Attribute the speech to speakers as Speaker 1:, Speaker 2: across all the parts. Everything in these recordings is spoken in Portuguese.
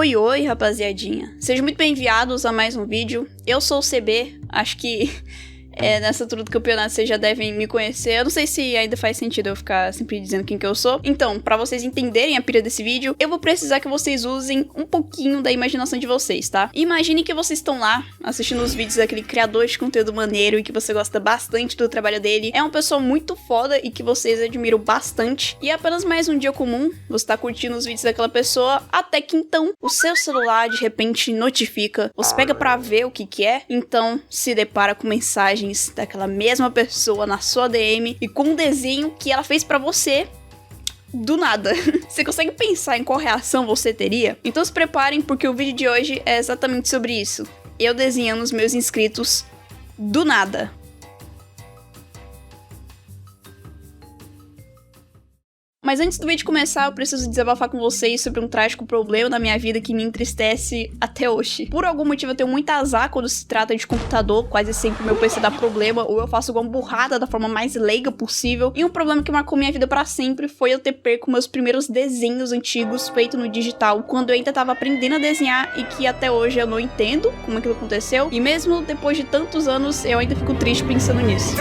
Speaker 1: Oi, oi, rapaziadinha. Sejam muito bem-vindos a mais um vídeo. Eu sou o CB, acho que nessa altura do campeonato vocês já devem me conhecer. Eu não sei se ainda faz sentido eu ficar sempre dizendo quem que eu sou. Então, pra vocês entenderem a pira desse vídeo, eu vou precisar que vocês usem um pouquinho da imaginação de vocês, tá? Imagine que vocês estão lá assistindo os vídeos daquele criador de conteúdo maneiro e que você gosta bastante do trabalho dele. É uma pessoa muito foda e que vocês admiram bastante. E é apenas mais um dia comum, você tá curtindo os vídeos daquela pessoa, até que então o seu celular de repente notifica. Você pega pra ver o que que é, então se depara com mensagens daquela mesma pessoa na sua DM e com um desenho que ela fez pra você do nada. Você consegue pensar em qual reação você teria? Então se preparem, porque o vídeo de hoje é exatamente sobre isso. Eu desenhando os meus inscritos do nada. Mas antes do vídeo começar, eu preciso desabafar com vocês sobre um trágico problema na minha vida que me entristece até hoje. Por algum motivo eu tenho muito azar quando se trata de computador, quase sempre meu PC dá problema, ou eu faço alguma burrada da forma mais leiga possível. E um problema que marcou minha vida pra sempre foi eu ter perco meus primeiros desenhos antigos feitos no digital, quando eu ainda tava aprendendo a desenhar e que até hoje eu não entendo como aquilo aconteceu. E mesmo depois de tantos anos, eu ainda fico triste pensando nisso.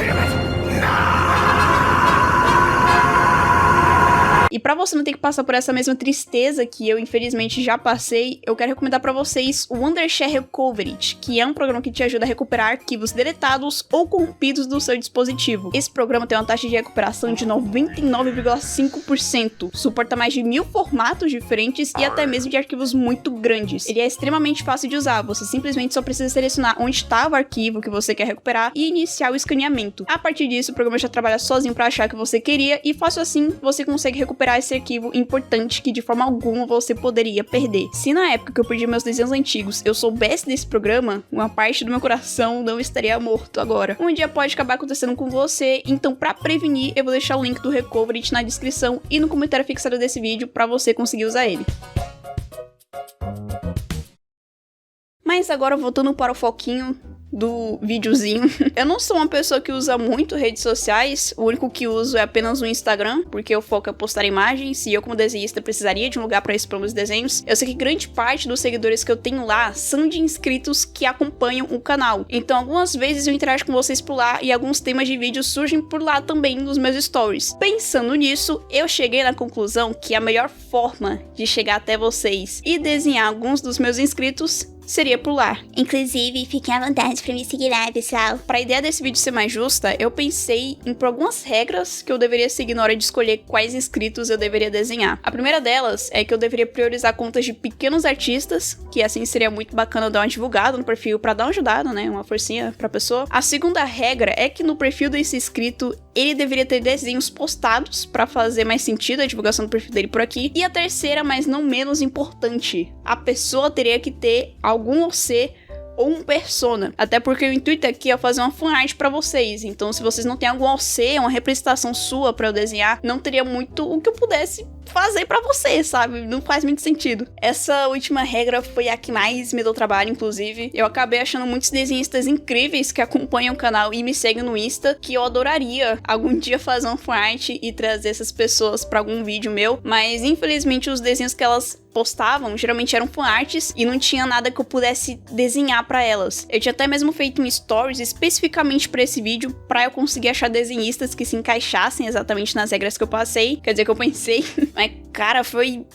Speaker 1: E pra você não ter que passar por essa mesma tristeza que eu infelizmente já passei, eu quero recomendar pra vocês o Wondershare Recovery, que é um programa que te ajuda a recuperar arquivos deletados ou corrompidos do seu dispositivo. Esse programa tem uma taxa de recuperação de 99,5%, suporta mais de 1000 formatos diferentes e até mesmo de arquivos muito grandes. Ele é extremamente fácil de usar, você simplesmente só precisa selecionar onde estava o arquivo que você quer recuperar e iniciar o escaneamento. A partir disso, o programa já trabalha sozinho pra achar o que você queria e fácil assim você consegue recuperar esse arquivo importante que de forma alguma você poderia perder. Se na época que eu perdi meus desenhos antigos eu soubesse desse programa, uma parte do meu coração não estaria morto agora. Um dia pode acabar acontecendo com você, então pra prevenir eu vou deixar o link do Recovery na descrição e no comentário fixado desse vídeo pra você conseguir usar ele. Mas agora voltando para o foquinho do videozinho. Eu não sou uma pessoa que usa muito redes sociais, o único que uso é apenas o Instagram, porque o foco é postar imagens e eu como desenhista precisaria de um lugar para expor meus desenhos. Eu sei que grande parte dos seguidores que eu tenho lá são de inscritos que acompanham o canal, então algumas vezes eu interajo com vocês por lá e alguns temas de vídeo surgem por lá também nos meus stories. Pensando nisso, eu cheguei na conclusão que a melhor forma de chegar até vocês e desenhar alguns dos meus inscritos seria por lá.
Speaker 2: Inclusive, fiquem à vontade pra me seguir lá, pessoal.
Speaker 1: Pra ideia desse vídeo ser mais justa, eu pensei em algumas regras que eu deveria seguir na hora de escolher quais inscritos eu deveria desenhar. A primeira delas é que eu deveria priorizar contas de pequenos artistas, que assim seria muito bacana dar uma divulgada no perfil pra dar uma ajudada, né? Uma forcinha pra pessoa. A segunda regra é que no perfil desse inscrito, ele deveria ter desenhos postados pra fazer mais sentido a divulgação do perfil dele por aqui. E a terceira, mas não menos importante, a pessoa teria que ter algum OC ou um persona, até porque o intuito aqui é fazer uma fanart pra vocês, então se vocês não têm algum OC, uma representação sua pra eu desenhar, não teria muito o que eu pudesse fazer pra você, sabe? Não faz muito sentido. Essa última regra foi a que mais me deu trabalho, inclusive. Eu acabei achando muitos desenhistas incríveis que acompanham o canal e me seguem no Insta, que eu adoraria algum dia fazer um fanart e trazer essas pessoas pra algum vídeo meu, mas infelizmente os desenhos que elas postavam geralmente eram fanarts e não tinha nada que eu pudesse desenhar pra elas. Eu tinha até mesmo feito um stories especificamente pra esse vídeo, pra eu conseguir achar desenhistas que se encaixassem exatamente nas regras que eu passei, quer dizer que eu pensei, mas cara, foi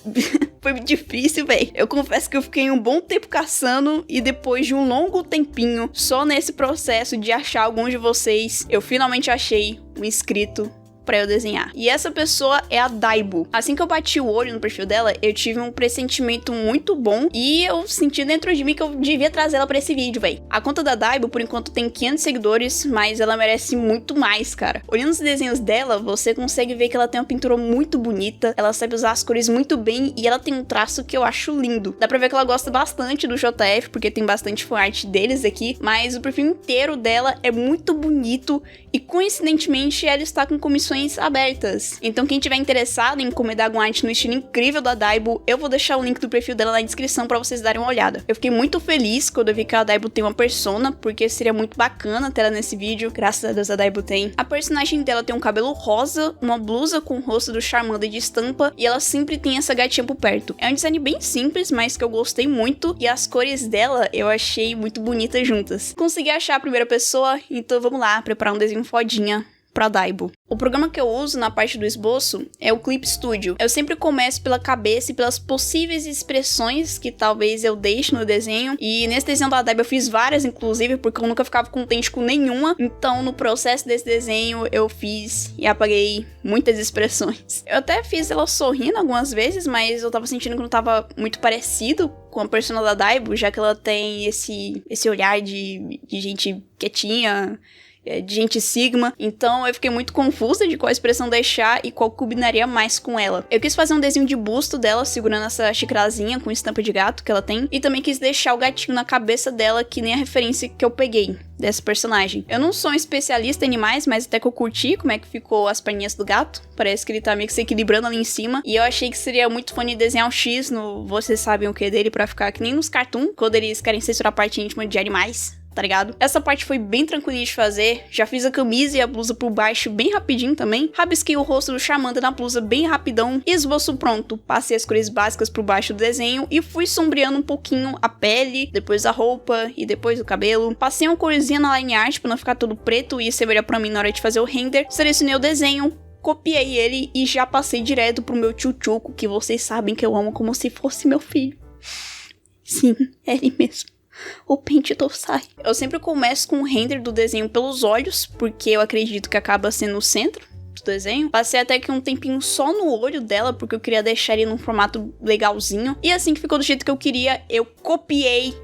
Speaker 1: difícil, velho. Eu confesso que eu fiquei um bom tempo caçando e depois de um longo tempinho, só nesse processo de achar alguns de vocês, eu finalmente achei um inscrito pra eu desenhar. E essa pessoa é a Daibo. Assim que eu bati o olho no perfil dela, eu tive um pressentimento muito bom e eu senti dentro de mim que eu devia trazer ela pra esse vídeo, véi. A conta da Daibo, por enquanto, tem 500 seguidores, mas ela merece muito mais, cara. Olhando os desenhos dela, você consegue ver que ela tem uma pintura muito bonita, ela sabe usar as cores muito bem e ela tem um traço que eu acho lindo. Dá pra ver que ela gosta bastante do JF, porque tem bastante fanart deles aqui, mas o perfil inteiro dela é muito bonito e, coincidentemente, ela está com comissões inscrições abertas. Então quem tiver interessado em encomendar alguma arte no estilo incrível da Daibo, eu vou deixar o link do perfil dela na descrição pra vocês darem uma olhada. Eu fiquei muito feliz quando eu vi que a Daibo tem uma persona, porque seria muito bacana ter ela nesse vídeo. Graças a Deus a Daibo tem. A personagem dela tem um cabelo rosa, uma blusa com o rosto do Charmander de estampa, e ela sempre tem essa gatinha por perto. É um design bem simples, mas que eu gostei muito, e as cores dela eu achei muito bonitas juntas. Consegui achar a primeira pessoa, então vamos lá preparar um desenho fodinha pra Daibo. O programa que eu uso na parte do esboço é o Clip Studio. Eu sempre começo pela cabeça e pelas possíveis expressões que talvez eu deixe no desenho. E nesse desenho da Daibo eu fiz várias, inclusive, porque eu nunca ficava contente com nenhuma. Então, no processo desse desenho, eu fiz e apaguei muitas expressões. Eu até fiz ela sorrindo algumas vezes, mas eu tava sentindo que não tava muito parecido com a persona da Daibo, já que ela tem esse olhar de gente quietinha, de gente sigma, então eu fiquei muito confusa de qual expressão deixar e qual combinaria mais com ela. Eu quis fazer um desenho de busto dela segurando essa xicrazinha com estampa de gato que ela tem, e também quis deixar o gatinho na cabeça dela, que nem a referência que eu peguei dessa personagem. Eu não sou um especialista em animais, mas até que eu curti como é que ficou as perninhas do gato. Parece que ele tá meio que se equilibrando ali em cima. E eu achei que seria muito funny desenhar um X no Vocês Sabem o Que dele, pra ficar que nem nos cartoons, quando eles querem censurar a parte íntima de animais, tá ligado? Essa parte foi bem tranquilinha de fazer, já fiz a camisa e a blusa por baixo bem rapidinho também, rabisquei o rosto do Charmander na blusa bem rapidão, esboço pronto, passei as cores básicas por baixo do desenho e fui sombreando um pouquinho a pele, depois a roupa e depois o cabelo, passei uma corzinha na line art pra não ficar todo preto e ser melhor pra mim na hora de fazer o render, selecionei o desenho, copiei ele e já passei direto pro meu tchutchuco, que vocês sabem que eu amo como se fosse meu filho. Sim, é ele mesmo. O pente do Sai. Eu sempre começo com o render do desenho pelos olhos, porque eu acredito que acaba sendo o centro do desenho. Passei até que um tempinho só no olho dela, porque eu queria deixar ele num formato legalzinho. E assim que ficou do jeito que eu queria, eu copiei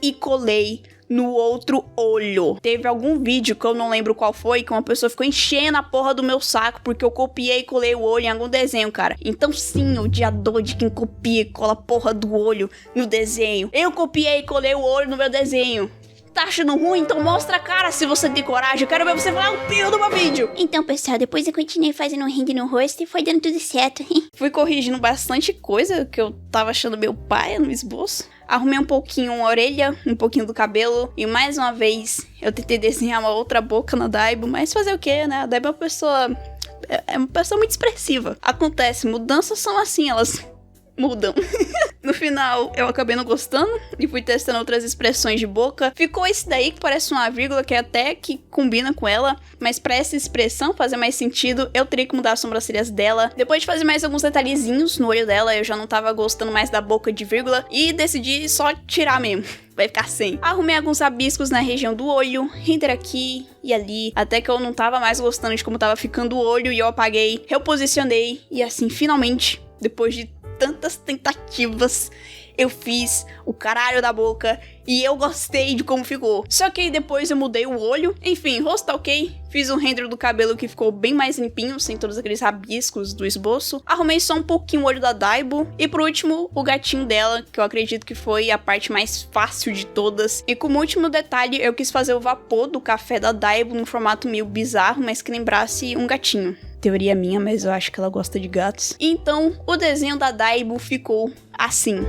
Speaker 1: e colei no outro olho. Teve algum vídeo que eu não lembro qual foi, que uma pessoa ficou enchendo a porra do meu saco porque eu copiei e colei o olho em algum desenho, cara. Então sim, odiador de quem copia e cola a porra do olho no desenho. Eu copiei e colei o olho no meu desenho. Tá achando ruim? Então mostra a cara se você tem coragem. Eu quero ver você falar um pio no meu vídeo.
Speaker 2: Então, pessoal, depois eu continuei fazendo um render no rosto e foi dando tudo certo.
Speaker 1: Fui corrigindo bastante coisa que eu tava achando meu pai no esboço. Arrumei um pouquinho a orelha, um pouquinho do cabelo. E mais uma vez, eu tentei desenhar uma outra boca na Daibo. Mas fazer o quê, né? A Daibo é uma pessoa... É uma pessoa muito expressiva. Acontece, mudanças são assim, elas mudam. No final, eu acabei não gostando e fui testando outras expressões de boca. Ficou esse daí que parece uma vírgula, que até que combina com ela, mas pra essa expressão fazer mais sentido, eu teria que mudar as sobrancelhas dela. Depois de fazer mais alguns detalhezinhos no olho dela, eu já não tava gostando mais da boca de vírgula e decidi só tirar mesmo. Vai ficar sem. Arrumei alguns rabiscos na região do olho, render aqui e ali, até que eu não tava mais gostando de como tava ficando o olho e eu apaguei, reposicionei e assim, finalmente, depois de tantas tentativas, eu fiz o caralho da boca e eu gostei de como ficou. Só que aí depois eu mudei o olho. Enfim, rosto tá ok. Fiz um render do cabelo que ficou bem mais limpinho, sem todos aqueles rabiscos do esboço. Arrumei só um pouquinho o olho da Daibo. E por último, o gatinho dela, que eu acredito que foi a parte mais fácil de todas. E como último detalhe, eu quis fazer o vapor do café da Daibo num formato meio bizarro, mas que lembrasse um gatinho. Teoria minha, mas eu acho que ela gosta de gatos. Então, o desenho da Daibo ficou assim.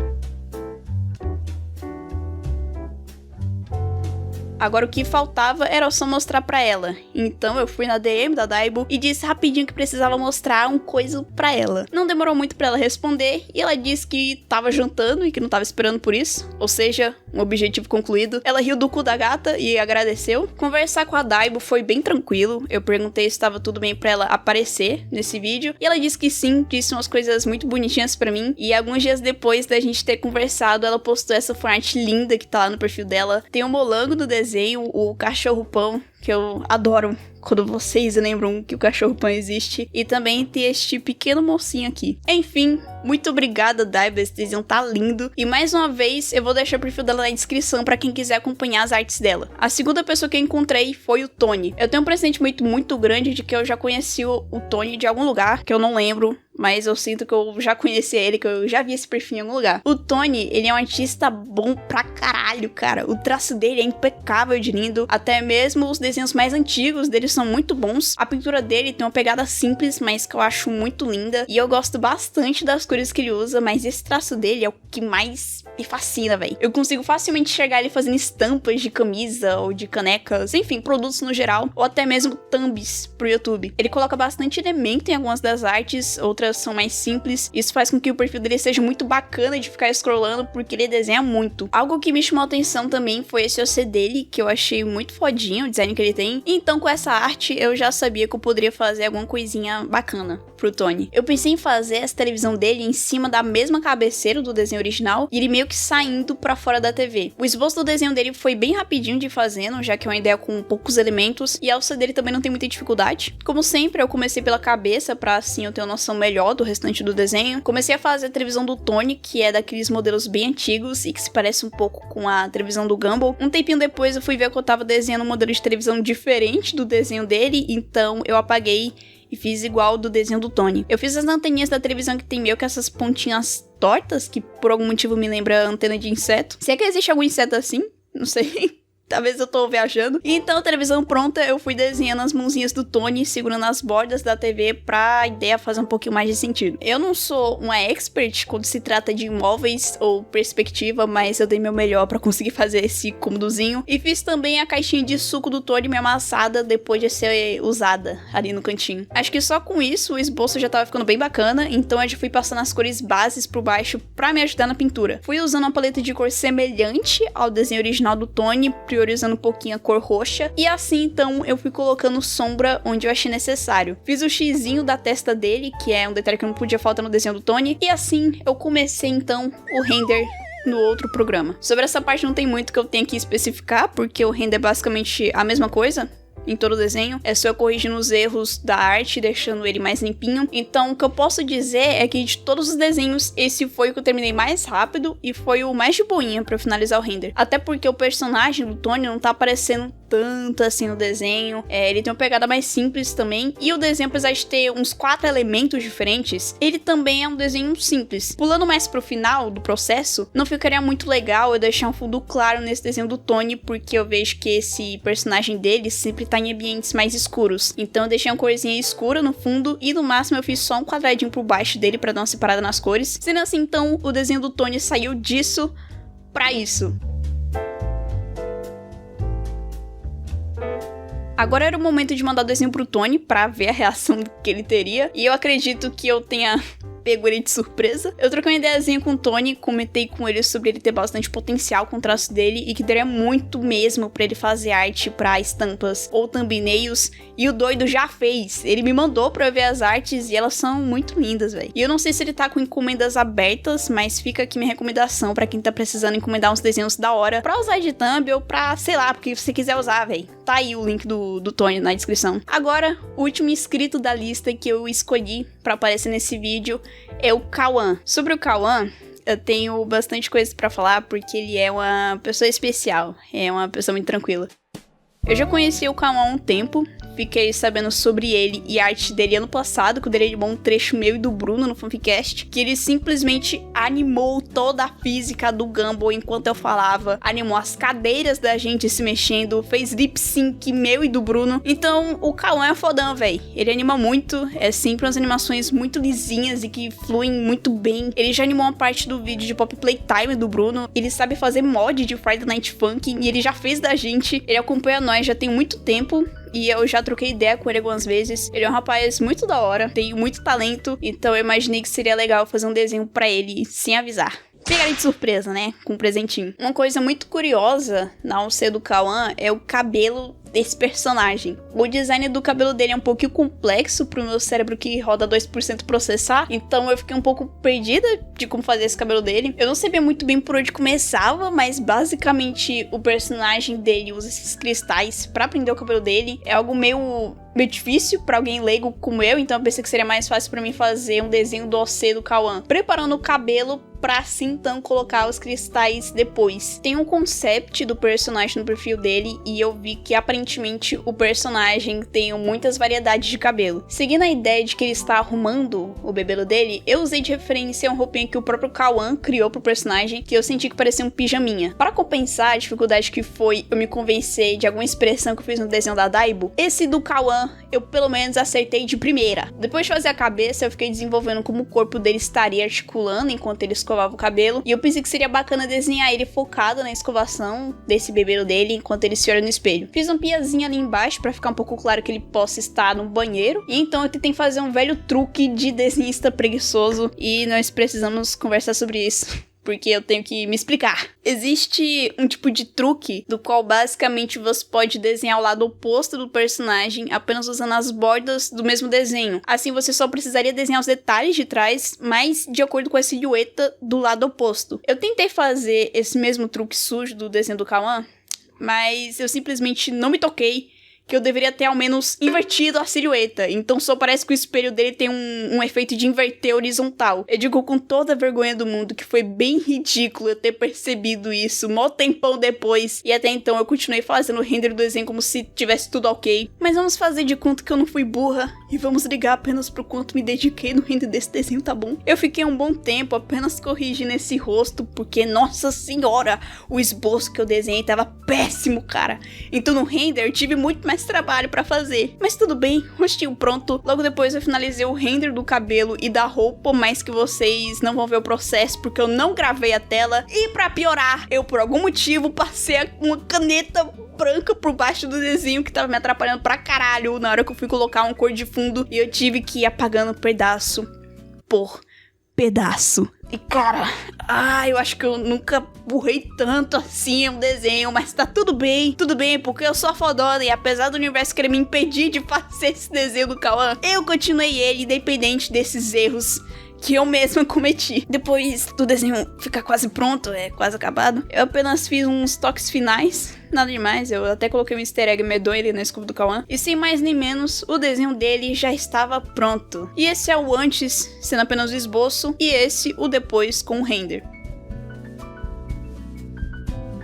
Speaker 1: Agora o que faltava era só mostrar pra ela. Então eu fui na DM da Daibo e disse rapidinho que precisava mostrar um coisa pra ela. Não demorou muito pra ela responder e ela disse que tava jantando e que não tava esperando por isso. Ou seja, um objetivo concluído. Ela riu do cu da gata e agradeceu. Conversar com a Daibo foi bem tranquilo. Eu perguntei se estava tudo bem pra ela aparecer nesse vídeo. E ela disse que sim, disse umas coisas muito bonitinhas pra mim. E alguns dias depois da gente ter conversado, ela postou essa fanart linda que tá lá no perfil dela. Tem um molango no desenho, o cachorro pão, que eu adoro quando vocês lembram que o cachorro pão existe. E também tem este pequeno mocinho aqui. Enfim, muito obrigada, Daibo, esse desenho tá lindo. E mais uma vez, eu vou deixar o perfil dela na descrição pra quem quiser acompanhar as artes dela. A segunda pessoa que eu encontrei foi o Tony. Eu tenho um pressentimento muito grande de que eu já conheci o Tony de algum lugar, que eu não lembro. Mas eu sinto que eu já conheci ele, que eu já vi esse perfil em algum lugar. O Tony, ele é um artista bom pra caralho, cara. O traço dele é impecável de lindo. Até mesmo os desenhos desenhos mais antigos dele são muito bons. A pintura dele tem uma pegada simples, mas que eu acho muito linda. E eu gosto bastante das cores que ele usa, mas esse traço dele é o que mais me fascina, velho. Eu consigo facilmente enxergar ele fazendo estampas de camisa ou de canecas, enfim, produtos no geral, ou até mesmo thumbs pro YouTube. Ele coloca bastante elemento em algumas das artes, outras são mais simples. Isso faz com que o perfil dele seja muito bacana de ficar scrollando, porque ele desenha muito. Algo que me chamou a atenção também foi esse OC dele, que eu achei muito fodinho, o design que ele tem. Então, com essa arte, eu já sabia que eu poderia fazer alguma coisinha bacana pro Tony. Eu pensei em fazer essa televisão dele em cima da mesma cabeceira do desenho original, e ele meio que saindo pra fora da TV. O esboço do desenho dele foi bem rapidinho de ir fazendo, já que é uma ideia com poucos elementos, e a alça dele também não tem muita dificuldade. Como sempre, eu comecei pela cabeça, pra assim eu ter uma noção melhor do restante do desenho. Comecei a fazer a televisão do Tony, que é daqueles modelos bem antigos, e que se parece um pouco com a televisão do Gumball. Um tempinho depois eu fui ver que eu tava desenhando um modelo de televisão diferente do desenho dele, então eu apaguei e fiz igual do desenho do Tony. Eu fiz as anteninhas da televisão que tem meio que essas pontinhas tortas, que por algum motivo me lembra antena de inseto. Se é que existe algum inseto assim, não sei. Talvez eu tô viajando. Então, a televisão pronta, eu fui desenhando as mãozinhas do Tony, segurando as bordas da TV pra a ideia fazer um pouquinho mais de sentido. Eu não sou uma expert quando se trata de imóveis ou perspectiva, mas eu dei meu melhor pra conseguir fazer esse cômodozinho. E fiz também a caixinha de suco do Tony meio amassada depois de ser usada ali no cantinho. Acho que só com isso o esboço já tava ficando bem bacana, então eu já fui passando as cores bases por baixo pra me ajudar na pintura. Fui usando uma paleta de cor semelhante ao desenho original do Tony, priorizando um pouquinho a cor roxa, e assim então eu fui colocando sombra onde eu achei necessário. Fiz o xizinho da testa dele, que é um detalhe que não podia faltar no desenho do Tony, e assim eu comecei então o render no outro programa. Sobre essa parte não tem muito que eu tenha que especificar, porque o render é basicamente a mesma coisa em todo o desenho, é só eu corrigindo os erros da arte, deixando ele mais limpinho. Então, o que eu posso dizer é que de todos os desenhos, esse foi o que eu terminei mais rápido e foi o mais de boinha pra eu finalizar o render. Até porque o personagem do Tony não tá aparecendo tanto assim no desenho, ele tem uma pegada mais simples também, e o desenho, apesar de ter uns 4 elementos diferentes, ele também é um desenho simples. Pulando mais pro final do processo, não ficaria muito legal eu deixar um fundo claro nesse desenho do Tony, porque eu vejo que esse personagem dele sempre tá em ambientes mais escuros. Então eu deixei uma corzinha escura no fundo, e no máximo eu fiz só um quadradinho por baixo dele pra dar uma separada nas cores. Sendo assim, então, o desenho do Tony saiu disso pra isso. Agora era o momento de mandar o desenho pro Tony pra ver a reação que ele teria, e eu acredito que eu tenha pego ele de surpresa. Eu troquei uma ideiazinha com o Tony, comentei com ele sobre ele ter bastante potencial com o traço dele e que daria muito mesmo pra ele fazer arte pra estampas ou thumbnails, e o doido já fez. Ele me mandou pra eu ver as artes e elas são muito lindas, velho. E eu não sei se ele tá com encomendas abertas, mas fica aqui minha recomendação pra quem tá precisando encomendar uns desenhos da hora pra usar de thumb ou pra, sei lá, porque você quiser usar, velho. Tá aí o link do Tony na descrição. Agora, o último inscrito da lista que eu escolhi pra aparecer nesse vídeo é o Cauã. Sobre o Cauã, eu tenho bastante coisa pra falar, porque ele é uma pessoa especial, é uma pessoa muito tranquila. Eu já conheci o Cauã há um tempo, fiquei sabendo sobre ele e a arte dele ano passado, quando ele animou um trecho meu e do Bruno no Fanficast, que ele simplesmente animou toda a física do Gumball enquanto eu falava, animou as cadeiras da gente se mexendo, fez lip sync meu e do Bruno. Então o Cauã é fodão, véi. Ele anima muito, é sempre umas animações muito lisinhas e que fluem muito bem. Ele já animou uma parte do vídeo de Pop Playtime do Bruno, ele sabe fazer mod de Friday Night Funkin' e ele já fez da gente, ele acompanha nós já tem muito tempo. E eu já troquei ideia com ele algumas vezes. Ele é um rapaz muito da hora, tem muito talento, então eu imaginei que seria legal fazer um desenho pra ele sem avisar. Pegar ele de surpresa, né? Com um presentinho. Uma coisa muito curiosa na alça do Cauã é o cabelo desse personagem. O design do cabelo dele é um pouquinho complexo pro meu cérebro que roda 2% processar, então eu fiquei um pouco perdida de como fazer esse cabelo dele. Eu não sabia muito bem por onde começava, mas basicamente o personagem dele usa esses cristais pra prender o cabelo dele. É algo meio difícil pra alguém leigo como eu, então eu pensei que seria mais fácil pra mim fazer um desenho do OC do Cauã, preparando o cabelo pra assim então colocar os cristais depois. Tem um concept do personagem no perfil dele e eu vi que aparentemente o personagem tem muitas variedades de cabelo. Seguindo a ideia de que ele está arrumando o bebelo dele, eu usei de referência uma roupinha que o próprio Kawan criou pro personagem, que eu senti que parecia um pijaminha. Para compensar a dificuldade que foi eu me convencer de alguma expressão que eu fiz no desenho da Daibo, esse do Kawan eu pelo menos acertei de primeira. Depois de fazer a cabeça, eu fiquei desenvolvendo como o corpo dele estaria articulando enquanto ele escovava o cabelo, e eu pensei que seria bacana desenhar ele focado na escovação desse bebelo dele enquanto ele se olha no espelho. Fiz um piazinho ali embaixo para ficar um pouco claro que ele possa estar no banheiro, e então eu tentei fazer um velho truque de desenhista preguiçoso, e nós precisamos conversar sobre isso, porque eu tenho que me explicar. Existe um tipo de truque do qual basicamente você pode desenhar o lado oposto do personagem apenas usando as bordas do mesmo desenho. Assim você só precisaria desenhar os detalhes de trás, mas de acordo com a silhueta do lado oposto. Eu tentei fazer esse mesmo truque sujo do desenho do Kawan, mas eu simplesmente não me toquei que eu deveria ter ao menos invertido a silhueta. Então só parece que o espelho dele tem um efeito de inverter horizontal. Eu digo com toda a vergonha do mundo que foi bem ridículo eu ter percebido isso mó tempão depois. E até então eu continuei fazendo o render do desenho como se tivesse tudo ok. Mas vamos fazer de conta que eu não fui burra e vamos ligar apenas pro quanto me dediquei no render desse desenho, tá bom? Eu fiquei um bom tempo apenas corrigindo esse rosto porque, nossa senhora, o esboço que eu desenhei tava péssimo, cara. Então no render eu tive muito mais trabalho pra fazer. Mas tudo bem, rostinho pronto. Logo depois eu finalizei o render do cabelo e da roupa, mas que vocês não vão ver o processo porque eu não gravei a tela. E pra piorar, eu por algum motivo passei uma caneta branca por baixo do desenho que tava me atrapalhando pra caralho na hora que eu fui colocar uma cor de fundo e eu tive que ir apagando pedaço por pedaço. E cara, eu acho que eu nunca burrei tanto assim um desenho, mas tá tudo bem, porque eu sou a fodona e apesar do universo querer me impedir de fazer esse desenho do Kawan, eu continuei ele independente desses erros que eu mesma cometi. Depois do desenho ficar quase pronto, quase acabado, eu apenas fiz uns toques finais, nada demais, eu até coloquei um easter egg medonho ali na escova do Kawan, e sem mais nem menos, o desenho dele já estava pronto. E esse é o antes, sendo apenas o esboço, e esse o depois com o render.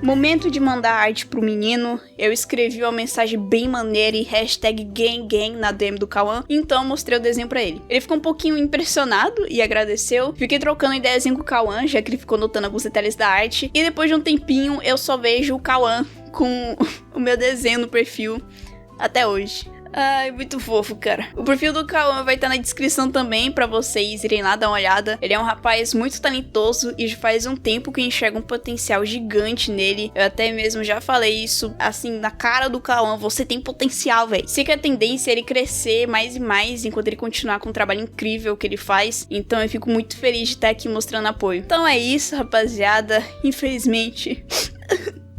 Speaker 1: Momento de mandar arte pro menino, eu escrevi uma mensagem bem maneira e #gang na DM do Kawan, então mostrei o desenho pra ele. Ele ficou um pouquinho impressionado e agradeceu. Fiquei trocando ideiazinha com o Kawan, já que ele ficou notando alguns detalhes da arte, e depois de um tempinho eu só vejo o Kawan com o meu desenho no perfil até hoje. Ai, muito fofo, cara. O perfil do Kawan vai estar na descrição também pra vocês irem lá dar uma olhada. Ele é um rapaz muito talentoso e já faz um tempo que enxerga um potencial gigante nele. Eu até mesmo já falei isso, assim, na cara do Kawan. Você tem potencial, velho. Sei que a tendência é ele crescer mais e mais enquanto ele continuar com o trabalho incrível que ele faz. Então eu fico muito feliz de estar aqui mostrando apoio. Então é isso, rapaziada. Infelizmente...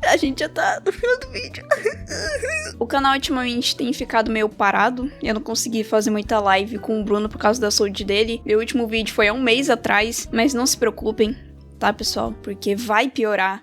Speaker 1: a gente já tá no final do vídeo. O canal ultimamente tem ficado meio parado. Eu não consegui fazer muita live com o Bruno por causa da saúde dele. Meu último vídeo foi há um mês atrás. Mas não se preocupem, tá, pessoal? Porque vai piorar.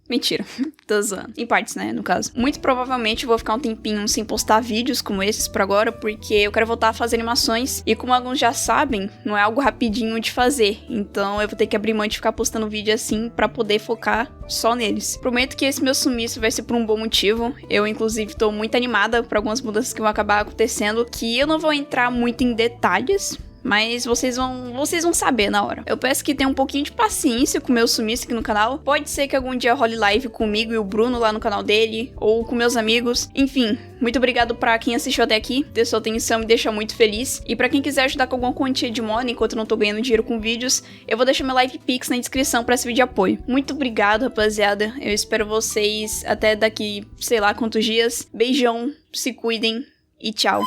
Speaker 1: Mentira, tô zoando. Em partes, né, no caso. Muito provavelmente eu vou ficar um tempinho sem postar vídeos como esses por agora, porque eu quero voltar a fazer animações. E como alguns já sabem, não é algo rapidinho de fazer. Então eu vou ter que abrir mão de ficar postando vídeo assim pra poder focar só neles. Prometo que esse meu sumiço vai ser por um bom motivo. Eu, inclusive, tô muito animada por algumas mudanças que vão acabar acontecendo, que eu não vou entrar muito em detalhes, mas vocês vão saber na hora. Eu peço que tenham um pouquinho de paciência com o meu sumiço aqui no canal. Pode ser que algum dia role live comigo e o Bruno lá no canal dele, ou com meus amigos. Enfim, muito obrigado pra quem assistiu até aqui. Ter sua atenção me deixa muito feliz. E pra quem quiser ajudar com alguma quantia de money enquanto eu não tô ganhando dinheiro com vídeos, eu vou deixar meu Live Pix na descrição pra esse vídeo de apoio. Muito obrigado, rapaziada. Eu espero vocês até daqui, sei lá quantos dias. Beijão, se cuidem e tchau.